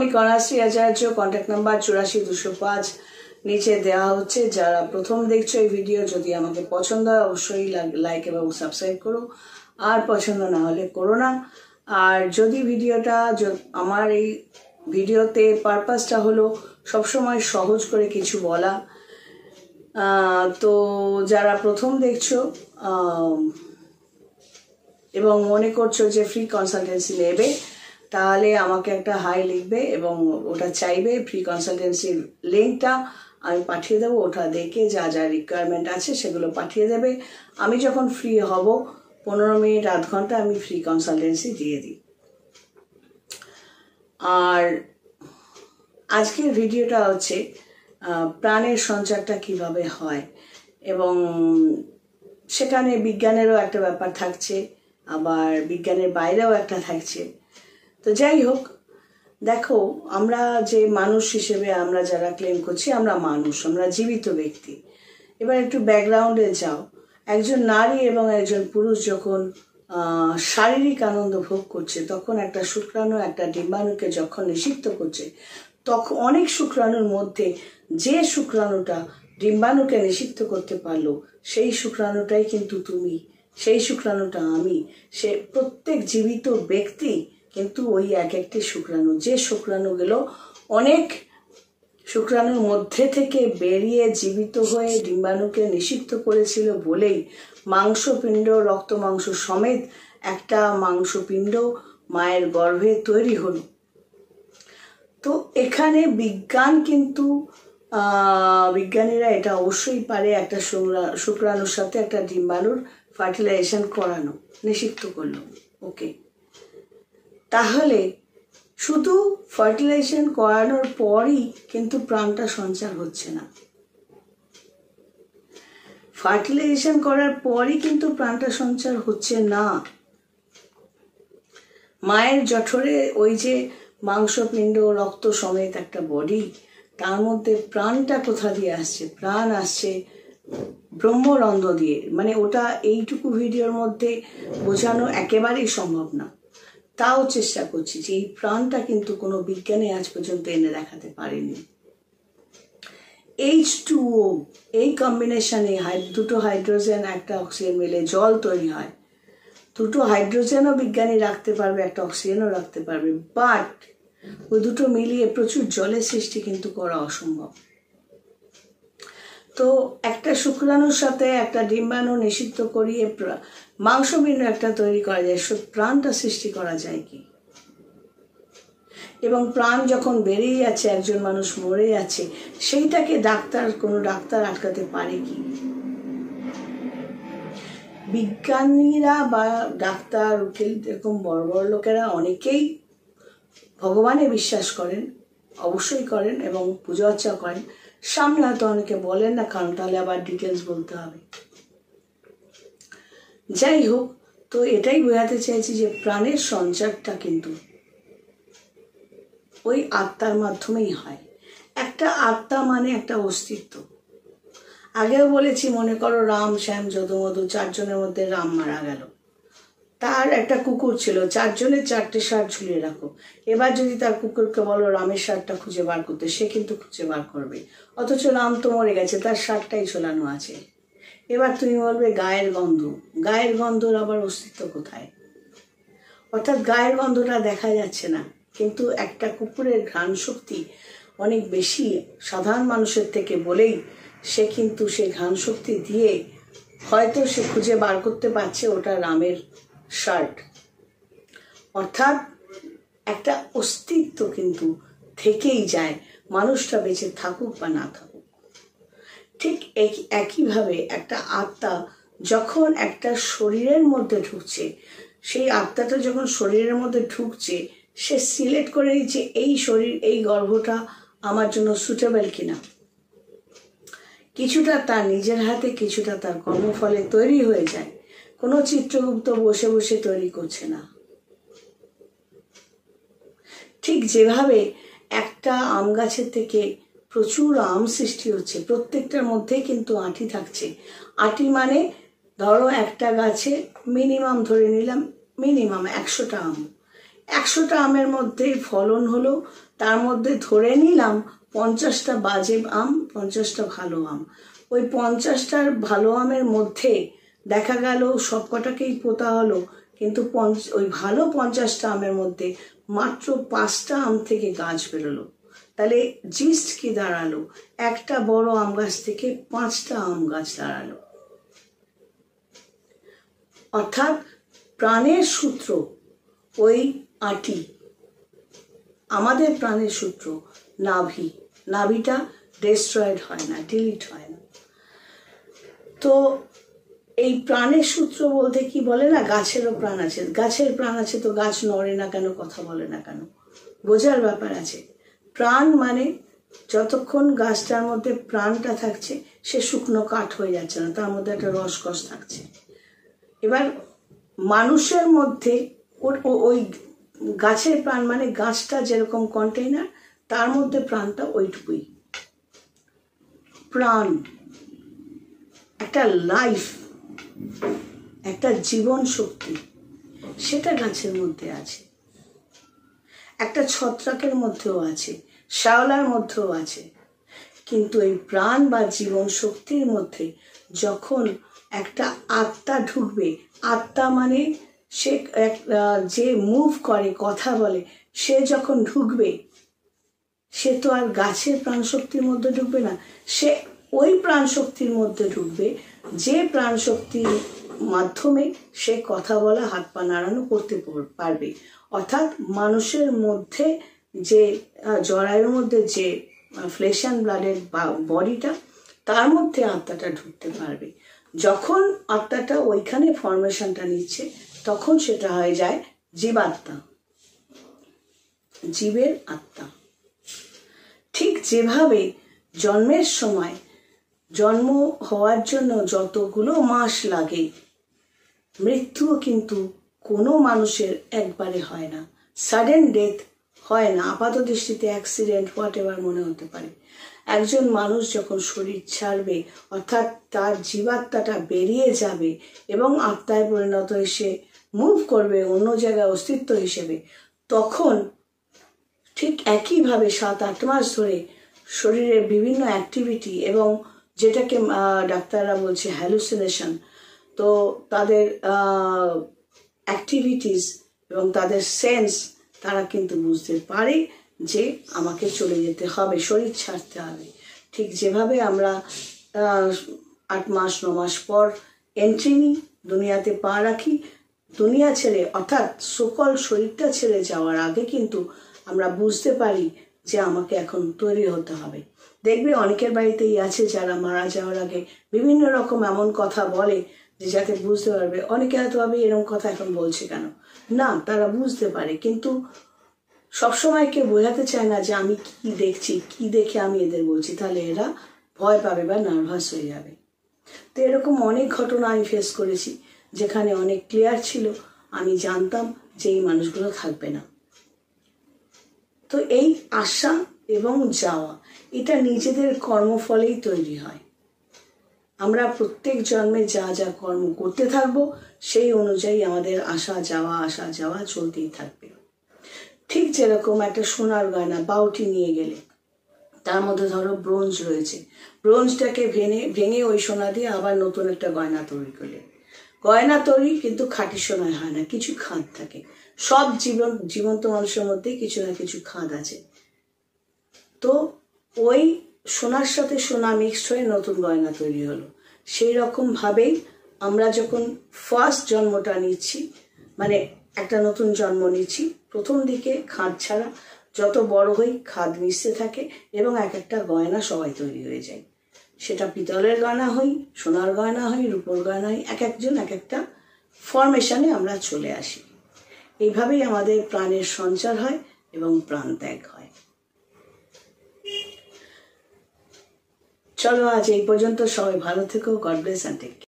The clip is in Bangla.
আমি কন্যাশ্রী আচার্য, কন্ট্যাক্ট নাম্বার 84-205 নিচে দেওয়া হচ্ছে। যারা প্রথম দেখছো এই ভিডিও, যদি আমাকে পছন্দ হয় অবশ্যই লাইক এবং সাবস্ক্রাইব করো, আর পছন্দ না হলে করো না। আর যদি ভিডিওটা, আমার এই ভিডিওতে পারপাসটা হলো সবসময় সহজ করে কিছু বলা। তো যারা প্রথম দেখছো এবং মনে করছো যে ফ্রি কনসালটেন্সি নেবে, তাহলে আমাকে একটা হাই লিখবে এবং ওটা চাইবে। ফ্রি কনসালটেন্সির লিঙ্কটা আমি পাঠিয়ে দেবো, ওটা দেখে যা যা রিকোয়ারমেন্ট আছে সেগুলো পাঠিয়ে দেবে। আমি যখন ফ্রি হব 15 মিনিট আধ ঘন্টা আমি ফ্রি কনসালটেন্সি দিয়ে দিই। আর আজকের ভিডিওটা হচ্ছে প্রাণের সঞ্চারটা কিভাবে হয়, এবং সেখানে বিজ্ঞানেরও একটা ব্যাপার থাকছে, আবার বিজ্ঞানের বাইরেও একটা থাকছে। তো যাই হোক, দেখো, আমরা যে মানুষ হিসেবে আমরা যারা ক্লেম করছি আমরা মানুষ, আমরা জীবিত ব্যক্তি। এবার একটু ব্যাকগ্রাউন্ডে যাও। একজন নারী এবং একজন পুরুষ যখন শারীরিক আনন্দ ভোগ করছে, তখন একটা শুক্রাণু একটা ডিম্বাণুকে যখন নিষিক্ত করছে, তখন অনেক শুক্রাণুর মধ্যে যে শুক্রাণুটা ডিম্বাণুকে নিষিক্ত করতে পারলো, সেই শুক্রাণুটাই কিন্তু তুমি, সেই শুক্রাণুটা আমি। সে প্রত্যেক জীবিত ব্যক্তি কিন্তু ওই এক একটি শুক্রাণু। যে শুক্রাণুগুলো অনেক শুক্রাণুর মধ্যে থেকে বেরিয়ে জীবিত হয়ে ডিম্বাণুকে নিষিক্ত করেছিল বলেই মাংসপিণ্ড, রক্ত মাংস সমেত একটা মাংসপিণ্ড মায়ের গর্ভে তৈরি হলো। তো এখানে বিজ্ঞান কিন্তু বিজ্ঞানীরা এটা অবশ্যই পারে, একটা শুক্রাণুর সাথে একটা ডিম্বাণুর ফার্টিলাইজেশন করানো, নিষিক্ত করলো। ওকে, তাহলে শুধু ফার্টিলাইজেশন করানোর পরই কিন্তু প্রাণটা সঞ্চার হচ্ছে না। ফার্টিলাইজেশন করার পরই কিন্তু প্রাণটা সঞ্চার হচ্ছে না। মায়ের জঠরে ওই যে মাংসপিণ্ড, রক্ত সমেত একটা বডি, তার মধ্যে প্রাণটা কোথা দিয়ে আসছে? প্রাণ আসছে ব্রহ্মরন্ধ্র দিয়ে। মানে ওটা এইটুকু ভিডিওর মধ্যে বোঝানো একেবারেই সম্ভব না, তাও চেষ্টা করছি যে এই প্রাণটা কিন্তু কোনো বিজ্ঞানী আজ পর্যন্ত এনে দেখাতে পারেনি। H2O এই কম্বিনেশনে দুটো হাইড্রোজেন একটা অক্সিজেন মিলে জল তৈরি হয়। দুটো হাইড্রোজেনও বিজ্ঞানী রাখতে পারবে, একটা অক্সিজেনও রাখতে পারবে, বাট ওই দুটো মিলিয়ে প্রচুর জলের সৃষ্টি কিন্তু করা অসম্ভব। তো একটা শুক্রাণুর সাথে একটা ডিম্বাণু নিষিক্ত করিয়ে মাংসপিণ্ড একটা তৈরি করা যায়, প্রাণটা সৃষ্টি করা যায় কি? এবং প্রাণ যখন বেরিয়ে যাচ্ছে, একজন মানুষ মরে যাচ্ছে, সেইটাকে কোনো ডাক্তার আটকাতে পারে কি? বিজ্ঞানীরা বা ডাক্তার, উকিল, এরকম বড় বড় লোকেরা অনেকেই ভগবানে বিশ্বাস করেন, অবশ্যই করেন, এবং পূজা অর্চা করেন। সামনে হয়তো অনেকে বলেন না, কারণ তাহলে আবার ডিটেলস বলতে হবে। যাই হোক, তো এটাই বোঝাতে চাইছি যে প্রাণের সঞ্চারটা কিন্তু ওই আত্মার মাধ্যমেই হয়। একটা আত্মা মানে একটা অস্তিত্ব। আগেও বলেছি, মনে করো রাম, শ্যাম, যদুমধু, 4 জনের মধ্যে রাম মারা গেল। তার একটা কুকুর ছিল, 4 জনের 4টে শার্ট ঝুলিয়ে রাখো। এবার যদি তার কুকুরকে বলো রামের শার্টটা খুঁজে বার করতে, সে কিন্তু খুঁজে বার করবে। অথচ রাম তো মরে গেছে, তার শার্টটাই ঝোলানো আছে। এবার তুমি বলবে গায়ের গন্ধ, গায়ের গন্ধর আবার অস্তিত্ব কোথায়? অর্থাৎ গায়ের গন্ধটা দেখা যাচ্ছে না, কিন্তু একটা কুকুরের ঘ্রাণ শক্তি অনেক বেশি সাধারণ মানুষের থেকে বলেই সে কিন্তু সে ঘ্রাণ শক্তি দিয়ে হয়তো সে খুঁজে বার করতে পারছে ওটা রামের শার্ট। অর্থাৎ একটা অস্তিত্ব কিন্তু থেকেই যায়, মানুষটা বেঁচে থাকুক বা না থাকুক। ঠিক একইভাবে একটা আত্মা যখন একটা শরীরের মধ্যে ঢুকছে, সেই আত্মাটা যখন শরীরের মধ্যে ঢুকছে, সে সিলেক্ট করে দিচ্ছে এই শরীর, এই গর্ভটা আমার জন্য সুটেবল কিনা। কিছুটা তার নিজের হাতে, কিছুটা তার কর্মফলে তৈরি হয়ে যায়। কোনো চিত্রগুপ্ত বসে বসে তৈরি করছে না। ঠিক যেভাবে একটা আম গাছের থেকে প্রচুর আম সৃষ্টি হচ্ছে, প্রত্যেকটার মধ্যেই কিন্তু আঁটি থাকছে। আঁটি মানে ধরো একটা গাছে মিনিমাম ধরে নিলাম মিনিমাম 100টা আম, 100টা আমের মধ্যে ফলন হলো, তার মধ্যে ধরে নিলাম 50টা বাজে আম, 50টা ভালো আম। ওই 50টার ভালো আমের মধ্যে দেখা গেল সবকটাকেই পোতা হলো, কিন্তু ওই ভালো 50টা আমের মধ্যে মাত্র 5টা আম থেকে গাছ বেরোলো। তাহলে জিস্ট কি দাঁড়ালো? একটা বড় আম গাছ থেকে 5টা আম গাছ দাঁড়ালো। অর্থাৎ প্রাণের সূত্র ওই আটি, আমাদের প্রাণের সূত্র নাভি, নাভিটা ডিস্ট্রয়েড হয় না, ডিলিট হয় না। তো এই প্রাণের সূত্র বলতে কি বলে না, গাছেরও প্রাণ আছে, গাছের প্রাণ আছে তো গাছ নড়ে না কেন, কথা বলে না কেন, বোঝার ব্যাপার আছে। প্রাণ মানে যতক্ষণ গাছটার মধ্যে প্রাণটা থাকছে সে শুকনো কাঠ হয়ে যাচ্ছে না, তার মধ্যে একটা রসকস থাকছে। এবার মানুষের মধ্যে ওই গাছের প্রাণ মানে গাছটা যেরকম কন্টেইনার, তার মধ্যে প্রাণটা ওইটুকুই। প্রাণ একটা লাইফ, একটা জীবন শক্তি, সেটা গাছের মধ্যে আছে, একটা ছত্রাকের মধ্যেও আছে, শ্যাওলার মধ্যেও আছে। কিন্তু এই প্রাণ বা জীবন শক্তির মধ্যে যখন একটা আত্মা ঢুকবে, আত্মা মানে সে যে মুভ করে, কথা বলে, সে যখন ঢুকবে, সে তো আর গাছের প্রাণশক্তির মধ্যে ঢুকবে না, সে ওই প্রাণশক্তির মধ্যে ঢুকবে যে প্রাণশক্তির মাধ্যমে সে কথা বলা, হাত পা নাড়ানো করতে পারবে। অর্থাৎ মানুষের মধ্যে যে জরায়ুর মধ্যে যে ফ্লেশ অ্যান্ড ব্লাডের বডিটা, তার মধ্যে আত্মাটা ঢুকতে পারবে। যখন আত্মাটা ওইখানে ফরমেশনটা নিচ্ছে, তখন সেটা হয়ে যায় জীবাত্মা, জীবের আত্মা। ঠিক যেভাবে জন্মের সময় জন্ম হওয়ার জন্য যতগুলো মাস লাগে, মৃত্যুও কিন্তু কোনো মানুষের একবারে হয় না, সাডেন ডেথ হয় না। আপাত দৃষ্টিতে অ্যাক্সিডেন্ট হোয়াট এভার মনে হতে পারে। একজন মানুষ যখন শরীর ছাড়বে, অর্থাৎ তার জীবাত্মাটা বেরিয়ে যাবে এবং আত্মায় পরিণত এসে মুভ করবে অন্য জায়গায় অস্তিত্ব হিসেবে, তখন ঠিক একইভাবে 7-8 মাস ধরে শরীরের বিভিন্ন অ্যাক্টিভিটি এবং যেটাকে ডাক্তাররা বলছে হ্যালুসিনেশন, তো তাদের অ্যাক্টিভিটিস এবং তাদের সেন্স, তারা কিন্তু বুঝতে পারে যে আমাকে চলে যেতে হবে, শরীর ছাড়তে হবে। ঠিক যেভাবে আমরা 8 মাস 9 মাস পর এন্ট্রি নিই, দুনিয়াতে পা রাখি, দুনিয়া ছেড়ে অর্থাৎ সকল শরীরটা ছেড়ে যাওয়ার আগে কিন্তু আমরা বুঝতে পারি যে আমাকে এখন তৈরি হতে হবে। দেখবে অনেকের বাড়িতেই আছে যারা মারা যাওয়ার আগে বিভিন্ন রকম এমন কথা বলে যে যাতে বুঝতে পারবে। অনেকে হয়তো ভাবে এরকম কথা এখন বলছে কেন, না, তারা বুঝতে পারে, কিন্তু সবসময় কেউ বোঝাতে চায় না যে আমি কি দেখছি, কি দেখে আমি এদের বলছি, তাহলে এরা ভয় পাবে বা নার্ভাস হয়ে যাবে। তো এরকম অনেক ঘটনা আমি ফেস করেছি, যেখানে অনেক ক্লিয়ার ছিল, আমি জানতাম যে এই মানুষগুলো থাকবে না। তো এই আশা এবং যাওয়া, এটা নিজেদের কর্মফলেই তৈরি হয়। আমরা প্রত্যেক জন্মে যা যা কর্ম করতে থাকবো, সেই অনুযায়ী আমাদের আসা যাওয়া চলতেই থাকবে। ঠিক যেরকম একটা সোনার গয়না বাউটি নিয়ে গেলে তার মধ্যে ধরো ব্রোঞ্জ রয়েছে, ব্রোঞ্জটাকে ভেঙে ওই সোনা দিয়ে আবার নতুন একটা গয়না তৈরি করলে, গয়না তৈরি কিন্তু খাঁটি সোনায় হয় না, কিছু খাদ থাকে। সব জীবন্ত মানুষের মধ্যে কিছু না কিছু খাদ আছে। তো ওই সোনার সাথে সোনা মিক্সড হয়ে নতুন গয়না তৈরি হলো। সেই রকম ভাবেই আমরা যখন ফার্স্ট জন্মটা নিচ্ছি, মানে একটা নতুন জন্ম নিচ্ছি, প্রথম দিকে খাদ ছাড়া, যত বড় হই খাদ মিশতে থাকে এবং এক একটা গয়না সবাই তৈরি হয়ে যায়। সেটা পিতলের গয়না হই, সোনার গয়না হই, রূপোর গয়না হই, এক একজন এক একটা ফরমেশনে আমরা চলে আসি। এইভাবেই আমাদের প্রাণের সঞ্চার হয় এবং প্রাণ ত্যাগ হয়। চলো আজ এই পর্যন্ত, সবাই ভালো থেকো, God bless and take care.